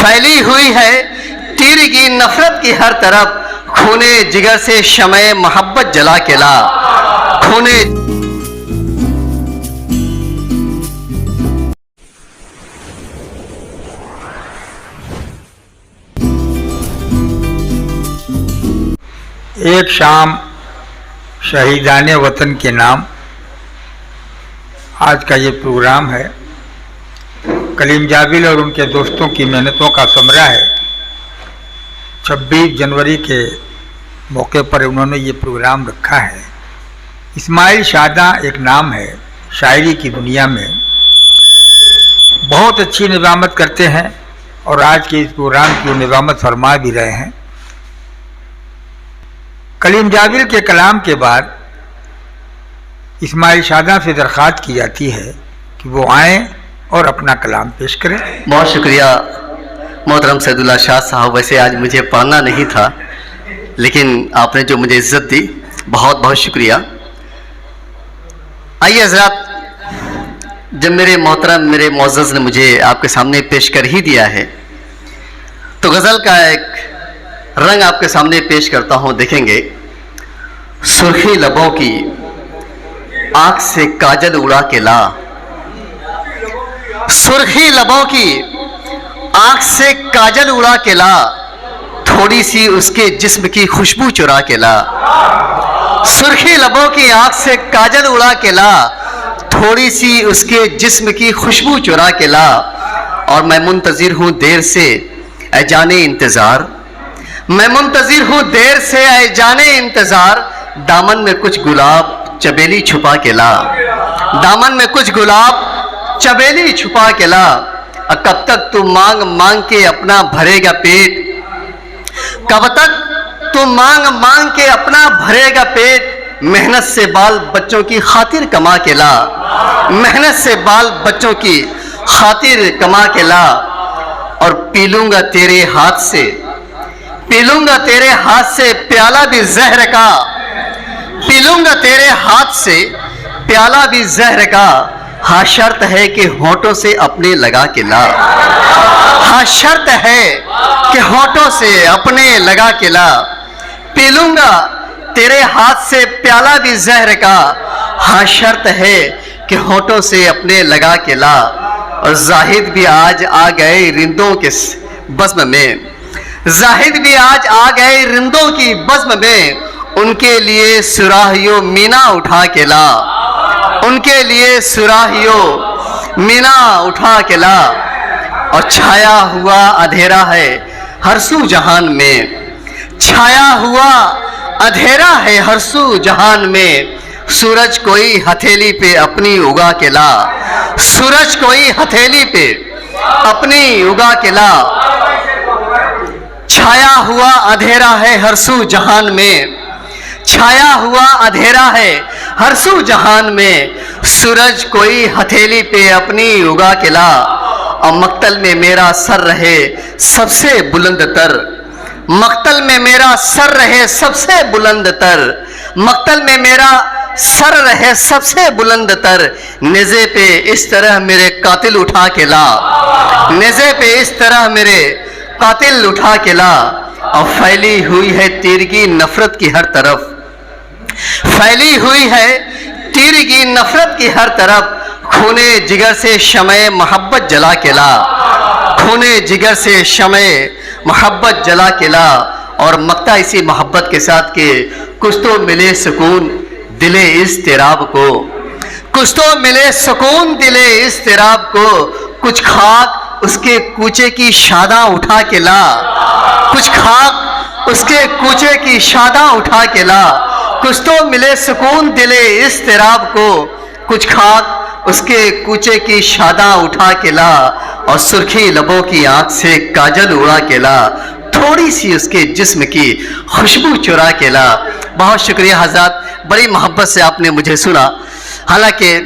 پھیلی ہوئی ہے تیرگی نفرت کی ہر طرف، خونے جگر سے شمع محبت جلا کے لا، خونے ایک شام شہیدان وطن کے نام آج کا یہ پروگرام ہے۔ کلیم جابل اور ان کے دوستوں کی محنتوں کا ثمرہ ہے۔ 26 جنوری کے موقع پر انہوں نے یہ پروگرام رکھا ہے۔ اسماعیل شاداں ایک نام ہے شاعری کی دنیا میں، بہت اچھی نظامت کرتے ہیں اور آج کے اس پروگرام کی نظامت فرما بھی رہے ہیں۔ کلیم جابل کے کلام کے بعد اسماعیل شاداں سے درخواست کی جاتی ہے کہ وہ آئیں اور اپنا کلام پیش کریں۔ بہت شکریہ محترم سید اللہ شاہ صاحب۔ ویسے آج مجھے پڑھنا نہیں تھا، لیکن آپ نے جو مجھے عزت دی، بہت بہت شکریہ۔ آئیے حضرات، جب میرے محترم میرے معزز نے مجھے آپ کے سامنے پیش کر ہی دیا ہے تو غزل کا ایک رنگ آپ کے سامنے پیش کرتا ہوں، دیکھیں گے۔ سرخی لبوں کی آنکھ سے کاجل اڑا کے لا، سرخی لبوں کی آنکھ سے کاجل اڑا کے لا، تھوڑی سی اس کے جسم کی خوشبو چرا کے لا، سرخی لبوں کی آنکھ سے کاجل اڑا کے لا، تھوڑی سی اس کے جسم کی خوشبو چرا کے لا، اور میں منتظر ہوں دیر سے اے جانے انتظار، میں منتظر ہوں دیر سے اے جانے انتظار، دامن میں کچھ گلاب چبیلی چھپا کے لا، دامن میں کچھ گلاب چبیلی چھپا کے لا، کب تک تو مانگ مانگ کے اپنا بھرے گا پیٹ، کب تک تو مانگ مانگ کے اپنا بھرے گا پیٹ، محنت سے بال بچوں کی خاطر کما کے لا، محنت سے بال بچوں کی خاطر کما کے لا، اور پی لوں گا تیرے ہاتھ سے، پی لوں گا تیرے ہاتھ سے پیالہ بھی زہر کا، پی لوں گا تیرے ہاتھ سے پیالہ بھی زہر کا، ہاں شرط ہے کہ ہونٹوں سے اپنے لگا کے لا، ہاں شرط ہے کہ ہونٹوں سے اپنے لگا کے لا، پی لوں گا تیرے ہاتھ سے پیالہ بھی زہر کا، ہاں شرط ہے کہ ہونٹوں سے اپنے لگا کے لا، اور زاہد بھی آج آ گئے رندوں کے بزم میں، زاہد بھی آج آ گئے رندوں کی بزم میں، ان کے لیے سراہیوں مینا اٹھا کے لا، ان کے لیے سراہیوں مینا اٹھا کے لا، اور چھایا ہوا اندھیرا ہے ہر سو جہان میں، چھایا ہوا اندھیرا ہے ہر سو جہان میں، سورج کوئی ہتھیلی پہ اپنی اگا کے لا، سورج کوئی ہتھیلی پہ اپنی اگا کے لا، چھایا ہوا اندھیرا ہے ہر سو جہان میں، چھایا ہوا اندھیرا ہے ہر سو جہان میں، سورج کوئی ہتھیلی پہ اپنی اگا کے لا، اور مقتل میں میرا سر رہے سب سے بلند تر، مقتل میں میرا سر رہے سب سے بلند تر، مقتل میں میرا سر رہے سب سے بلند تر، نیزے پہ اس طرح میرے قاتل اٹھا کے لا، نیزے پہ اس طرح میرے قاتل اٹھا کے لا، اور پھیلی ہوئی ہے تیرگی نفرت کی ہر طرف، پھیلی ہوئی ہے تیرگی نفرت کی ہر طرف، خونے جگر سے شمع محبت جلا کے لا، خونے جگر سے شمع محبت جلا کے لا، اور مقتا اسی محبت کے ساتھ کہ کچھ تو ملے سکون دل اضطراب کو، کچھ تو ملے سکون دل اضطراب کو، کچھ خاک اس کے کوچے کی شاداں اٹھا کے لا، کچھ خاک اس کے کوچے کی شاداں اٹھا کے لا، کچھ تو ملے سکون دل اضطراب کو، کچھ خاک اس کے کوچے کی شاداں اٹھا کے لا، اور سرخی لبوں کی آنکھ سے کاجل اڑا کے لا، تھوڑی سی اس کے جسم کی خوشبو چرا کے لا۔ بہت شکریہ حضرات، بڑی محبت سے آپ نے مجھے سنا، حالانکہ